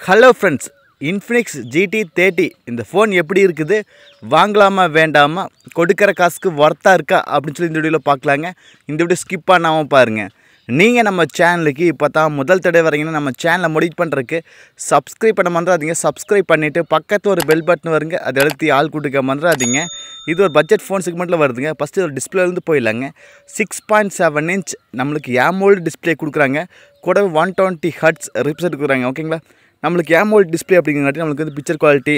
Hello friends, Infinix GT30 இந்த phone எப்படி இருக்குது, வாங்கலாமா வேண்டாமா, கொடுக்குற காசுக்கு ஒர்த்தாக இருக்கா அப்படின்னு சொல்லி இந்த வீடியோவில் பார்க்கலாங்க. இந்த வீடியோ ஸ்கிப் பண்ணாமல் பாருங்கள். நீங்கள் நம்ம சேனலுக்கு இப்போ தான் முதல் தடவை வரீங்கன்னா நம்ம சேனலை மோடிட் பண்ணுறதுக்கு சப்ஸ்கிரைப் பண்ண மறந்துடாதீங்க. சப்ஸ்கிரைப் பண்ணிவிட்டு பக்கத்தில் ஒரு பெல் பட்டன் வருங்க, அதை எழுத்தி ஆள் கூட்டுக்க மறந்துடாதீங்க. இது ஒரு பட்ஜெட் ஃபோன் செக்மெண்ட்டில் வருதுங்க. ஃபஸ்ட்டு ஒரு டிஸ்பிளேலேருந்து போயிடலாங்க. 6.7 இன்ச் நம்மளுக்கு AMOLED டிஸ்பிளே கொடுக்குறாங்க. கூட 120 ஹெர்ட்ஸ் ரிஃப்ரெஷ் கொடுக்குறாங்க. ஓகேங்களா, நம்மளுக்கு AMOLED டிஸ்பிளே அப்படிங்காட்டி நம்மளுக்கு வந்து பிக்சர் குவாலிட்டி,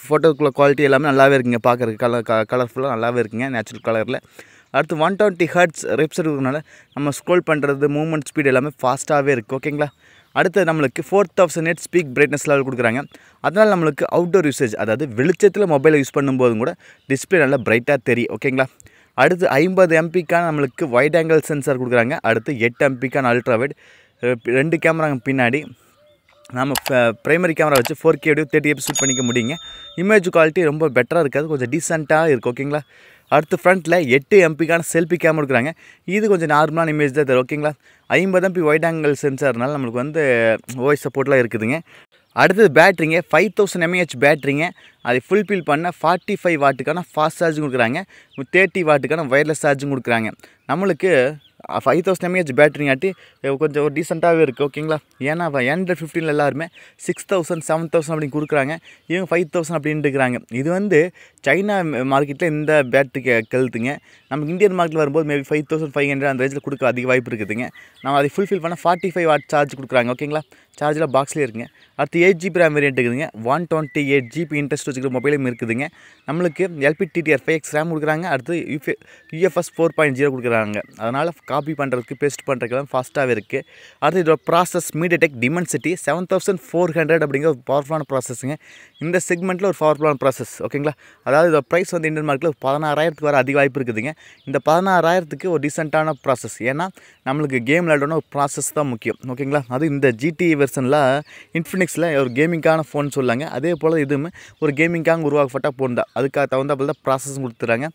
ஃபோட்டோக்குள்ள குவாலிட்டி எல்லாமே நல்லாவே இருக்குங்க. பார்க்குறதுக்கு கலர்ஃபுல்லாக நல்லாவே இருக்குங்க, நேச்சுரல் கலரில். அடுத்து 120 ஹெர்ட்ஸ் ரிஃப்ரெஷ் இருக்கிறதுனால நம்ம ஸ்க்ரோல் பண்ணுறது, மூவ்மெண்ட் ஸ்பீட் எல்லாமே ஃபாஸ்ட்டாகவே இருக்குது. ஓகேங்களா, அடுத்து நம்மளுக்கு 4000 நெட் ஸ்பீக் பிரைட்னஸ் லெவல் கொடுக்குறாங்க. அதனால் நம்மளுக்கு அவுட்டோர் யூசேஜ், அதாவது வெளிச்சத்தில் மொபைலை யூஸ் பண்ணும்போதும் கூட டிஸ்பிளே நல்லா பிரைட்டாக தெரியும். ஓகேங்களா, அடுத்து 50 MPக்கான நம்மளுக்கு வைட் ஆங்கிள் சென்சார் கொடுக்குறாங்க. அடுத்து 8 MPக்கான அல்ட்ரா வைட், 2 கேமரா பின்னாடி. நம்ம ப்ரைமரி கேமரா வச்சு 4K வீடியோ 30 fps ஷூட் பண்ணிக்க முடியுங்க. இமேஜ் குவாலிட்டி ரொம்ப பெட்டராக இருக்காது, கொஞ்சம் டீசெண்டாக இருக்குது. ஓகேங்களா, அடுத்து ஃப்ரண்ட்டில் 8 MPக்கான செல்ஃபி கேமரா கொடுக்குறாங்க. இது கொஞ்சம் நார்மலான இமேஜ் தான் தரும். ஓகேங்களா, 50 MP வைட் ஆங்கிள் சென்சார்னால நம்மளுக்கு வந்து வாய்ஸ் சப்போர்ட்லாம் இருக்குதுங்க. அடுத்தது பேட்ரிங்க, 5000 mAh பேட்ரிங்க. அதை ஃபுல்ஃபில் பண்ண 45 வாட்டுக்கான ஃபாஸ்ட் சார்ஜும் கொடுக்குறாங்க, 30 வாட்டுக்கான ஒயர்லெஸ் சார்ஜும் கொடுக்குறாங்க. நம்மளுக்கு 5000 mAh பேட்டரிங்காட்டி கொஞ்சம் ஒரு டீசெண்டாகவே இருக்குது. ஓகேங்களா, ஏன்னா Android 15 எல்லாருமே 6000 7000 அப்படின்னு கொடுக்குறாங்க, இவங்க 5000 அப்படின்னு இருக்கிறாங்க. இது வந்து சைனா மார்க்கெட்டில் இந்த பேட்டரிக்கு கழுத்துங்க. நமக்கு இந்தியன் மார்க்கெட்டில் வரும்போது மேபி 5500 அந்த ரேஞ்சில் கொடுக்க அதிக வாய்ப்பு இருக்குதுங்க. நம்ம அதை ஃபுல்ஃபில் பண்ண 45 வாட் சார்ஜ் கொடுக்குறாங்க. ஓகேங்களா, சார்ஜில் பாக்ஸ்லேயே இருக்குங்க. அடுத்து 8GB RAM வேரியன்ட் இருக்குதுங்க. 128GB இன்ட்ரெஸ்ட் வச்சுக்கிற மொபைலும் இருக்குதுங்க. நம்மளுக்கு LPDDR5X RAM கொடுக்குறாங்க. அடுத்து UFS 4.0 கொடுக்குறாங்க. அதனால் காப்பி பண்ணுறதுக்கு, பேஸ்ட் பண்ணுறதுக்கெல்லாம் ஃபாஸ்ட்டாகவே இருக்குது. அடுத்து இதோட ப்ராசஸ் MediaTek Dimensity 7400 அப்படிங்கிற ஒரு பவர்ஃபுல்லான ப்ராசஸ்ஸுங்க. இந்த செக்மெண்ட்டில் ஒரு பவர்ஃபுல்லான ப்ராசஸ். ஓகேங்களா, அதாவது இதோட ப்ரைஸ் வந்து இந்தியன் மார்க்கெட்டில் 16000 வர அதிக வாய்ப்பு இருக்குதுங்க. இந்த 16000க்கு ஒரு டீசெண்டான ப்ராசஸ், ஏன்னா நம்மளுக்கு கேம் விளையாடணும் ஒரு ப்ராசஸ் தான் முக்கியம். ஓகேங்களா, அது இந்த GT வெர்ஷனில் இன்ஃபினிக்ஸில் ஒரு கேமிங்கான ஃபோன் சொல்லாங்க. அதே போல் இதுவுமே ஒரு கேமிங்காக உருவாக்கப்பட்ட ஃபோன் தான். அதுக்காக தகுந்தாப்பில் தான் ப்ராசஸ் கொடுத்துறாங்க.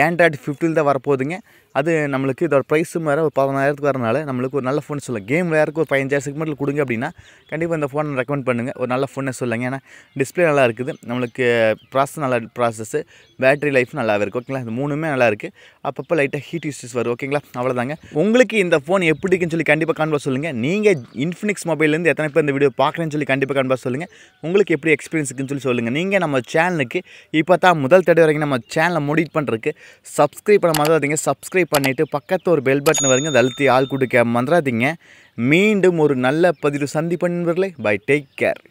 Android 15 தான் வரப்போகுதுங்க. அது நம்மளுக்கு இதோட ப்ரைஸும் வேறு ஒரு 10000 வரனால நம்மளுக்கு ஒரு நல்ல ஃபோன் சொல்லலாம். கேம் விளையாடுறதுக்கு ஒரு 15000 செக்மெண்ட்டில் கொடுங்க அப்படின்னா கண்டிப்பாக இந்த ஃபோனை ரெக்கமெண்ட் பண்ணுங்கள். ஒரு நல்ல ஃபோனை சொல்லுங்க, ஏன்னா டிஸ்பிளே நல்லா இருக்குது, நம்மளுக்கு ப்ராசஸ் நல்லா, ப்ராசஸ்ஸு பேட்டரி லைஃப் நல்லாவே இருக்குது. ஓகேங்களா, இந்த மூணுமே நல்லா இருக்குது. அப்பப்போ லைட்டாக ஹீட் இஷ்யூஸ் வரும். ஓகேங்களா, அவ்வளோதாங்க. உங்களுக்கு இந்த ஃபோன் எப்படி இருக்குன்னு சொல்லி கண்டிப்பாக காண்பா சொல்லுங்கள். நீங்கள் இன்ஃபினிக்ஸ் மொபைல்லேருந்து எத்தனை பேர் இந்த வீடியோ பார்க்குறேன்னு சொல்லி கண்டிப்பாக காண்பா சொல்லுங்கள். உங்களுக்கு எப்படி எக்ஸ்பீரியன்ஸ் இருக்குன்னு சொல்லி சொல்லுங்கள். நீங்கள் நம்ம சேனலுக்கு இப்போ தான் முதல் தடவை வரைக்கும் நம்ம சேனலை மோடிட் பண்ணுறதுக்கு சப்ஸ்கிரைப் பண்ண மறந்துடாதீங்க. சப்ஸ்கிரைப் பண்ணிவிட்டு பக்கத்தில் ஒரு பெல் பட்டன் வருங்க, அதை அழுத்தி ஆள் கூட்டுக்க மறந்துடாதீங்க. மீண்டும் ஒரு நல்ல பதிவு சந்திப்பேன் நண்பர்களே. Bye, take care.